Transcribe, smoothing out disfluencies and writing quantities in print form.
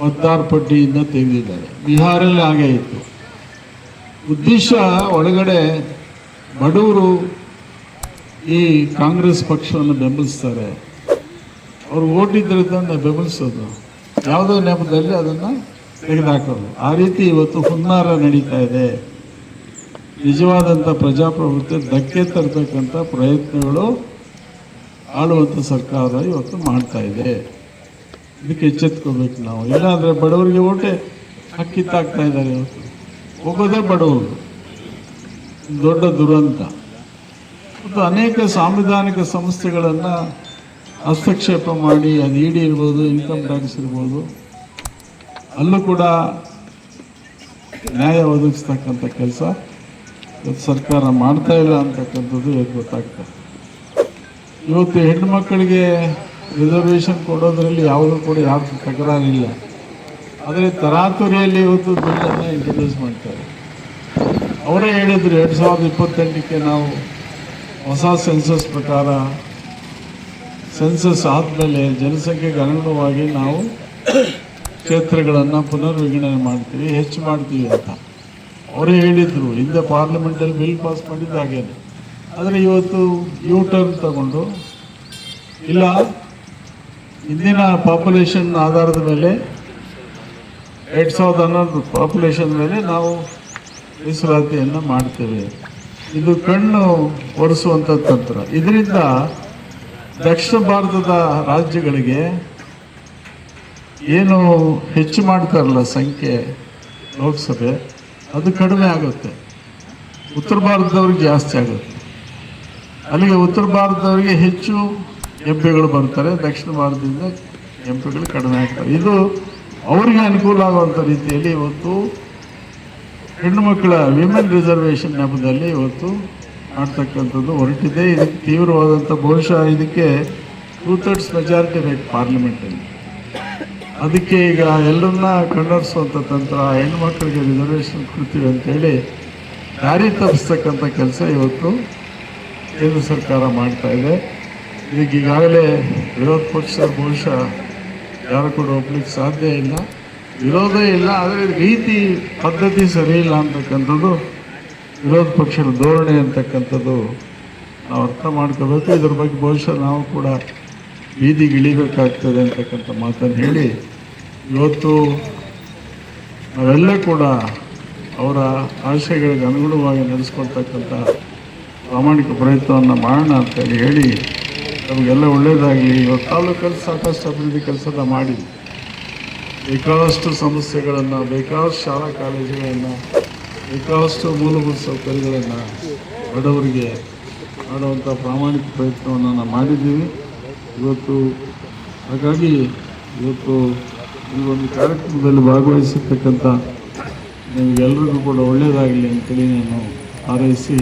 ಮತದಾರ ಪಟ್ಟಿಯಿಂದ ತೆಗೆದಿದ್ದಾರೆ. ಬಿಹಾರಲ್ಲಿ ಹಾಗೆ ಇತ್ತು. ಉದ್ದೇಶ ಒಳಗಡೆ ಬಡವರು ಈ ಕಾಂಗ್ರೆಸ್ ಪಕ್ಷವನ್ನು ಬೆಂಬಲಿಸ್ತಾರೆ, ಅವ್ರು ಓಟಿದ್ರಿಂದ ಬೆಂಬಲಿಸೋದು, ಯಾವುದೋ ನೆಪದಲ್ಲಿ ಅದನ್ನು ತೆಗೆದುಹಾಕೋದು. ಆ ರೀತಿ ಇವತ್ತು ಹುನ್ನಾರ ನಡೀತಾ ಇದೆ. ನಿಜವಾದಂಥ ಪ್ರಜಾಪ್ರಭುತ್ವ ಧಕ್ಕೆ ತರ್ತಕ್ಕಂಥ ಪ್ರಯತ್ನಗಳು ಆಳುವಂಥ ಸರ್ಕಾರ ಇವತ್ತು ಮಾಡ್ತಾ ಇದೆ. ಇದಕ್ಕೆ ಎಚ್ಚೆತ್ಕೋಬೇಕು ನಾವು. ಇಲ್ಲಾಂದರೆ ಬಡವರಿಗೆ ಓಟೆ ಹಕ್ಕಿತ್ತಾಗ್ತಾ ಇದ್ದಾರೆ. ಇವತ್ತು ಹೋಗೋದೇ ಬಡವರು, ದೊಡ್ಡ ದುರಂತ. ಮತ್ತು ಅನೇಕ ಸಾಂವಿಧಾನಿಕ ಸಂಸ್ಥೆಗಳನ್ನು ಹಸ್ತಕ್ಷೇಪ ಮಾಡಿ, ಅದು ಇಡಿ ಇರ್ಬೋದು, ಇನ್ಕಮ್ ಟ್ಯಾಕ್ಸ್ ಇರ್ಬೋದು, ಅಲ್ಲೂ ಕೂಡ ನ್ಯಾಯ ಒದಗಿಸ್ತಕ್ಕಂಥ ಕೆಲಸ ಇವತ್ತು ಸರ್ಕಾರ ಮಾಡ್ತಾ ಇಲ್ಲ ಅಂತಕ್ಕಂಥದ್ದು ಇವತ್ತು ಗೊತ್ತಾಗ್ತದೆ. ಇವತ್ತು ಹೆಣ್ಣು ಮಕ್ಕಳಿಗೆ ರಿಸರ್ವೇಷನ್ ಕೊಡೋದ್ರಲ್ಲಿ ಯಾವುದೂ ಕೂಡ ಯಾರು ತಕರಾರಿಲ್ಲ. ಆದರೆ ತರಾತುರಿಯಲ್ಲಿ ಇವತ್ತು ಬಿಲ್ಲನ್ನು ಇಂಟ್ರೊಡ್ಯೂಸ್ ಮಾಡ್ತಾರೆ. ಅವರೇ ಹೇಳಿದ್ರು 2028ಕ್ಕೆ ನಾವು ಹೊಸ ಸೆನ್ಸಸ್ ಪ್ರಕಾರ, ಸೆನ್ಸಸ್ ಆದಮೇಲೆ ಜನಸಂಖ್ಯೆಗೆ ಅನುಗುಣವಾಗಿ ನಾವು ಕ್ಷೇತ್ರಗಳನ್ನು ಪುನರ್ವಿಂಗಡಣೆ ಮಾಡ್ತೀವಿ, ಹೆಚ್ಚು ಮಾಡ್ತೀವಿ ಅಂತ ಅವರೇ ಹೇಳಿದರು. ಹಿಂದೆ ಪಾರ್ಲಿಮೆಂಟಲ್ಲಿ ಬಿಲ್ ಪಾಸ್ ಮಾಡಿದ್ದು ಹಾಗೇನೆ. ಆದರೆ ಇವತ್ತು ಯೂ ಟರ್ನ್ ತಗೊಂಡು, ಇಲ್ಲ ಇಂದಿನ ಪಾಪ್ಯುಲೇಷನ್ ಆಧಾರದ ಮೇಲೆ 2011 ಪಾಪ್ಯುಲೇಷನ್ ಮೇಲೆ ನಾವು ಮೀಸಲಾತಿಯನ್ನು ಮಾಡ್ತೇವೆ. ಇದು ಕಣ್ಣು ಒರೆಸುವಂಥ ತಂತ್ರ. ಇದರಿಂದ ದಕ್ಷಿಣ ಭಾರತದ ರಾಜ್ಯಗಳಿಗೆ ಏನು ಹೆಚ್ಚು ಮಾಡ್ತಾರಲ್ಲ ಸಂಖ್ಯೆ ಲೋಕಸಭೆ, ಅದು ಕಡಿಮೆ ಆಗುತ್ತೆ. ಉತ್ತರ ಭಾರತದವ್ರಿಗೆ ಜಾಸ್ತಿ ಆಗುತ್ತೆ. ಅಲ್ಲಿಗೆ ಉತ್ತರ ಭಾರತದವರಿಗೆ ಹೆಚ್ಚು ಎಂಪಿಗಳು ಬರ್ತಾರೆ, ದಕ್ಷಿಣ ಭಾರತದಿಂದ ಎಂಪಿಗಳು ಕಡಿಮೆ ಆಗ್ತವೆ. ಇದು ಅವರಿಗೆ ಅನುಕೂಲ ಆಗುವಂಥ ರೀತಿಯಲ್ಲಿ ಇವತ್ತು ಹೆಣ್ಣು ಮಕ್ಕಳ ವಿಮೆನ್ ರಿಸರ್ವೇಷನ್ ನೆಪದಲ್ಲಿ ಇವತ್ತು ಮಾಡ್ತಕ್ಕಂಥದ್ದು ಹೊರಟಿದೆ. ಇದಕ್ಕೆ ತೀವ್ರವಾದಂಥ, ಬಹುಶಃ ಇದಕ್ಕೆ 2/3 ಮೆಜಾರಿಟಿ ಬೇಕು ಪಾರ್ಲಿಮೆಂಟಲ್ಲಿ. ಅದಕ್ಕೆ ಈಗ ಎಲ್ಲರನ್ನ ಕಣ್ಣರಿಸುವಂಥ ತಂತ್ರ, ಹೆಣ್ಮಕ್ಳಿಗೆ ರಿಸರ್ವೇಷನ್ ಕೊಡ್ತೀವಿ ಅಂತೇಳಿ ದಾರಿ ತಪ್ಪಿಸ್ತಕ್ಕಂಥ ಕೆಲಸ ಇವತ್ತು ಕೇಂದ್ರ ಸರ್ಕಾರ ಮಾಡ್ತಾ ಇದೆ. ಇದಕ್ಕೆ ಈಗಾಗಲೇ ವಿರೋಧ ಪಕ್ಷ ಬಹುಶಃ ಯಾರು ಕೂಡ ಒಪ್ಲಿಕ್ಕೆ ಸಾಧ್ಯ ಇಲ್ಲ, ವಿರೋಧ ಇಲ್ಲ. ಆದರೆ ರೀತಿ ಪದ್ಧತಿ ಸರಿ ಇಲ್ಲ ಅಂತಕ್ಕಂಥದ್ದು ವಿರೋಧ ಪಕ್ಷದ ಧೋರಣೆ ಅಂತಕ್ಕಂಥದ್ದು ನಾವು ಅರ್ಥ ಮಾಡ್ಕೋಬೇಕು. ಇದ್ರ ಬಗ್ಗೆ ಬಹುಶಃ ನಾವು ಕೂಡ ಬೀದಿಗೆ ಇಳಿಬೇಕಾಗ್ತದೆ ಅಂತಕ್ಕಂಥ ಮಾತನ್ನು ಹೇಳಿ, ಇವತ್ತು ನಾವೆಲ್ಲ ಕೂಡ ಅವರ ಆಶಯಗಳಿಗೆ ಅನುಗುಣವಾಗಿ ನಡೆಸ್ಕೊಳ್ತಕ್ಕಂಥ ಪ್ರಾಮಾಣಿಕ ಪ್ರಯತ್ನವನ್ನು ಮಾಡೋಣ ಅಂತೇಳಿ ಹೇಳಿ, ನಮಗೆಲ್ಲ ಒಳ್ಳೆಯದಾಗಲಿ. ಇವತ್ತು ತಾಲೂಕಲ್ಲಿ ಸಾಕಷ್ಟು ಅಭಿವೃದ್ಧಿ ಕೆಲಸನ ಮಾಡಿ, ಬೇಕಾದಷ್ಟು ಸಮಸ್ಯೆಗಳನ್ನು, ಬೇಕಾದಷ್ಟು ಶಾಲಾ ಕಾಲೇಜುಗಳನ್ನು, ಬೇಕಾದಷ್ಟು ಮೂಲಭೂತ ಸೌಕರ್ಯಗಳನ್ನು ಬಡವರಿಗೆ ಮಾಡುವಂಥ ಪ್ರಾಮಾಣಿಕ ಪ್ರಯತ್ನವನ್ನು ನಾವು ಮಾಡಿದ್ದೀವಿ ಇವತ್ತು. ಹಾಗಾಗಿ ಇವತ್ತು ಈ ಒಂದು ಕಾರ್ಯಕ್ರಮದಲ್ಲಿ ಭಾಗವಹಿಸಿರ್ತಕ್ಕಂಥ ನಿಮಗೆಲ್ಲರಿಗೂ ಕೂಡ ಒಳ್ಳೆಯದಾಗಲಿ ಅಂತೇಳಿ ನಾನು ಹಾರೈಸಿ